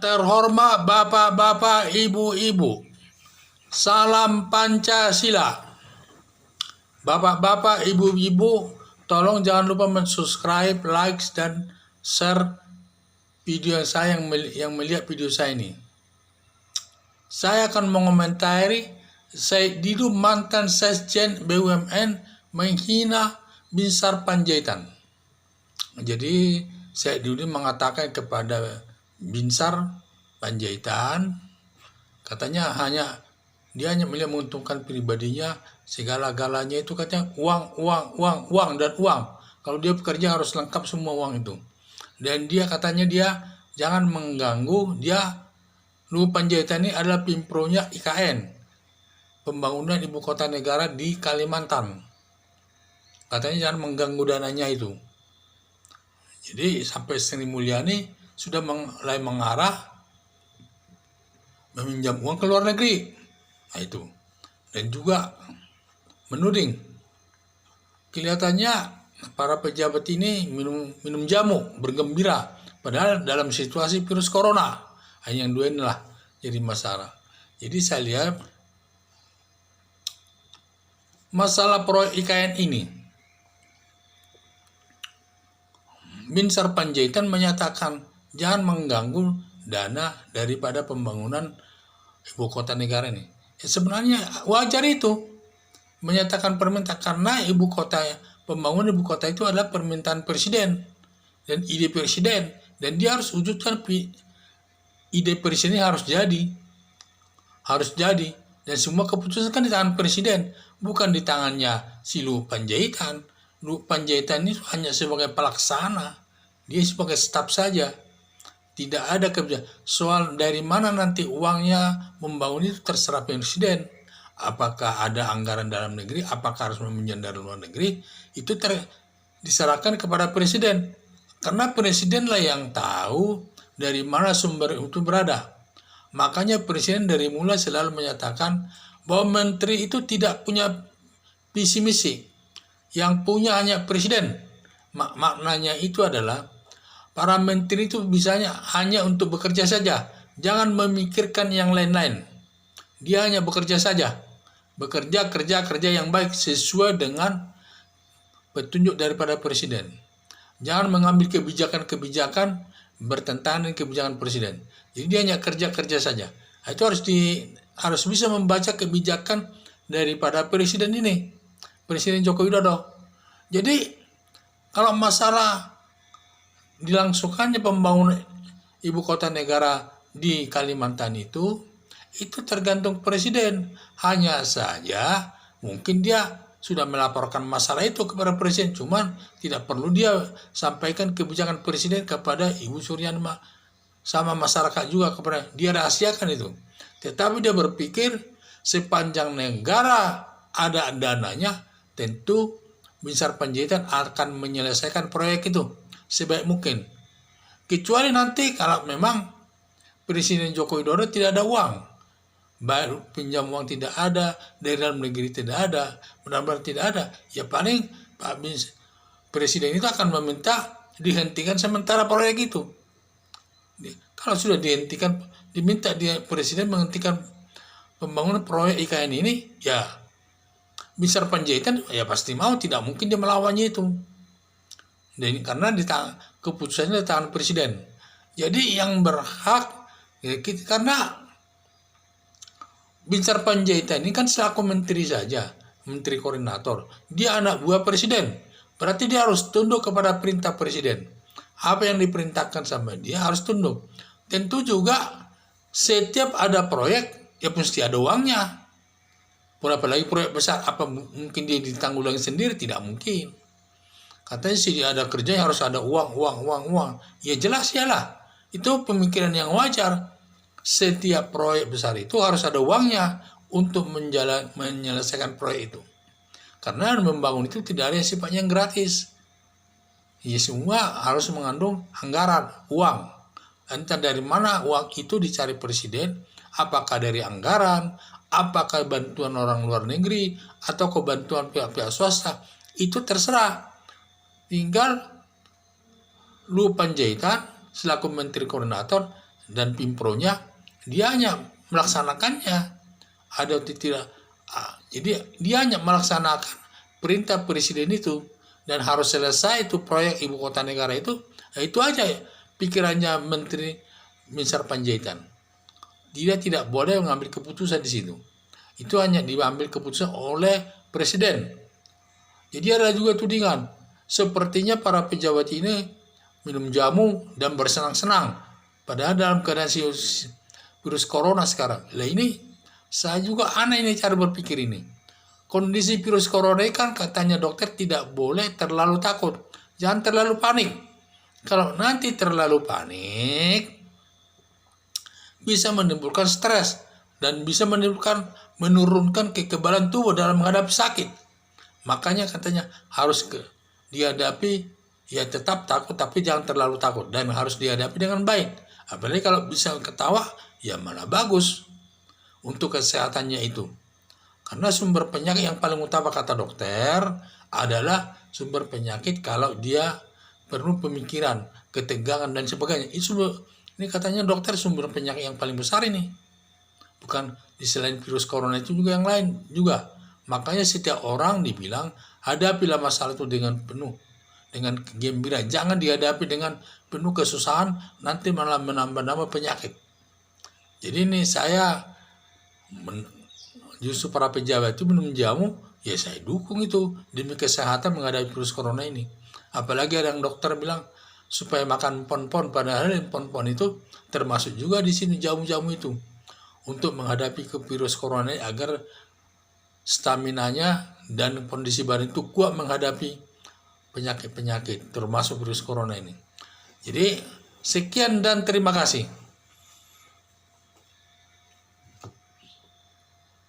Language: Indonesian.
terhormat bapak-bapak, ibu-ibu, salam Pancasila. Bapak-bapak, ibu-ibu, tolong jangan lupa subscribe, like, dan share video saya yang melihat video saya ini. Saya akan mengomentari Said Didu, mantan Sekjen BUMN, menghina Binsar Panjaitan. Jadi Said Didu mengatakan kepada Binsar Panjaitan, katanya dia hanya melihat menguntungkan pribadinya, segala-galanya itu katanya uang dan uang. Kalau dia bekerja harus lengkap semua uang itu. Dan dia katanya dia jangan mengganggu, Luhut Panjaitan ini adalah pimpronya IKN, pembangunan ibu kota negara di Kalimantan. Katanya jangan mengganggu dananya itu. Jadi sampai Sri Mulyani sudah mulai mengarah meminjam uang ke luar negeri. Nah itu. Dan juga menuding. Kelihatannya para pejabat ini minum jamu, bergembira. Padahal dalam situasi virus corona. Hanya yang dua inilah jadi masalah. Jadi saya lihat masalah proyek IKN ini, Binsar Panjaitan menyatakan jangan mengganggu dana daripada pembangunan ibu kota negara ini. Sebenarnya wajar itu menyatakan permintaan, karena pembangunan ibu kota itu adalah permintaan presiden dan ide presiden, dan dia harus wujudkan ide presiden harus jadi, dan semua keputusan kan di tangan presiden, bukan di tangannya si Luhut Panjaitan. Luhut Panjaitan ini hanya sebagai pelaksana, dia sebagai staf saja. Tidak ada kebijakan. Soal dari mana nanti uangnya membangun itu terserah presiden. Apakah ada anggaran dalam negeri, apakah harus meminjam dari luar negeri, itu diserahkan kepada presiden. Karena presidenlah yang tahu dari mana sumber itu berada. Makanya presiden dari mulai selalu menyatakan bahwa menteri itu tidak punya visi misi. Yang punya hanya presiden. Maknanya itu adalah para menteri itu bisanya hanya untuk bekerja saja. Jangan memikirkan yang lain-lain. Dia hanya bekerja saja. Kerja yang baik sesuai dengan petunjuk daripada presiden. Jangan mengambil kebijakan-kebijakan bertentangan dengan kebijakan presiden. Jadi dia hanya kerja saja. Itu harus bisa membaca kebijakan daripada presiden ini. Presiden Joko Widodo. Jadi kalau masalah dilangsungkannya pembangunan ibu kota negara di Kalimantan itu tergantung presiden. Hanya saja mungkin dia sudah melaporkan masalah itu kepada presiden, cuman tidak perlu dia sampaikan kebijakan presiden kepada Ibu Suryani sama masyarakat juga, kepada dia rahasiakan itu. Tetapi dia berpikir sepanjang negara ada dananya, tentu Binsar Panjaitan akan menyelesaikan proyek itu sebaik mungkin. Kecuali nanti kalau memang Presiden Joko Widodo tidak ada uang, baru pinjam uang tidak ada, dari dalam negeri tidak ada, benar-benar tidak ada, ya paling Presiden itu akan meminta dihentikan sementara proyek itu. Kalau sudah dihentikan, diminta Presiden menghentikan pembangunan proyek IKN ini, ya Binsar Panjaitan ya pasti mau, tidak mungkin dia melawannya itu. Dan karena keputusannya di tangan presiden. Jadi yang berhak karena Binsar Panjaitan ini kan selaku menteri saja, menteri koordinator. Dia anak buah presiden. Berarti dia harus tunduk kepada perintah presiden. Apa yang diperintahkan sama dia harus tunduk. Tentu juga setiap ada proyek ya mesti ada uangnya. Apalagi proyek besar, apa mungkin dia ditanggulangi sendiri? Tidak mungkin. Katanya sih ada kerja harus ada uang. Ya jelas ya lah. Itu pemikiran yang wajar. Setiap proyek besar itu harus ada uangnya untuk menyelesaikan proyek itu. Karena membangun itu tidak ada yang sifatnya gratis. Ya semua harus mengandung anggaran, uang. Entah dari mana uang itu dicari presiden, apakah dari anggaran, apakah bantuan orang luar negeri, atau kebantuan pihak-pihak swasta, itu terserah. Tinggal Luhut Panjaitan selaku menteri koordinator dan Pimpronya, dia hanya melaksanakannya, ada atau tidak. Jadi dia hanya melaksanakan perintah presiden itu, dan harus selesai itu proyek ibu kota negara itu. Itu aja pikirannya Menteri Minsar Panjaitan. Dia tidak boleh mengambil keputusan di situ. Itu hanya diambil keputusan oleh presiden. Jadi ada juga tudingan, sepertinya para pejabat ini minum jamu dan bersenang-senang, padahal dalam keadaan virus corona sekarang. Lah ini saya juga aneh ini cara berpikir ini. Kondisi virus corona kan katanya dokter tidak boleh terlalu takut, jangan terlalu panik. Kalau nanti terlalu panik bisa menimbulkan stres dan bisa menurunkan kekebalan tubuh dalam menghadapi sakit. Makanya katanya harus dihadapi. Ya tetap takut tapi jangan terlalu takut, dan harus dihadapi dengan baik. Apalagi kalau bisa ketawa, ya malah bagus untuk kesehatannya itu. Karena sumber penyakit yang paling utama kata dokter adalah sumber penyakit kalau dia perlu pemikiran, ketegangan dan sebagainya. Ini katanya dokter sumber penyakit yang paling besar ini. Bukan di selain virus corona itu juga yang lain juga. Makanya setiap orang dibilang hadapilah masalah itu dengan penuh, dengan gembira, jangan dihadapi dengan penuh kesusahan, nanti malah menambah-nambah penyakit. Jadi ini saya justru para pejabat itu minum jamu, ya saya dukung itu demi kesehatan menghadapi virus corona ini. Apalagi ada yang dokter bilang supaya makan pon-pon, padahal pon-pon itu termasuk juga di sini jamu-jamu itu untuk menghadapi ke virus corona ini, agar staminanya dan kondisi badan itu kuat menghadapi penyakit-penyakit termasuk virus corona ini. Jadi sekian dan terima kasih.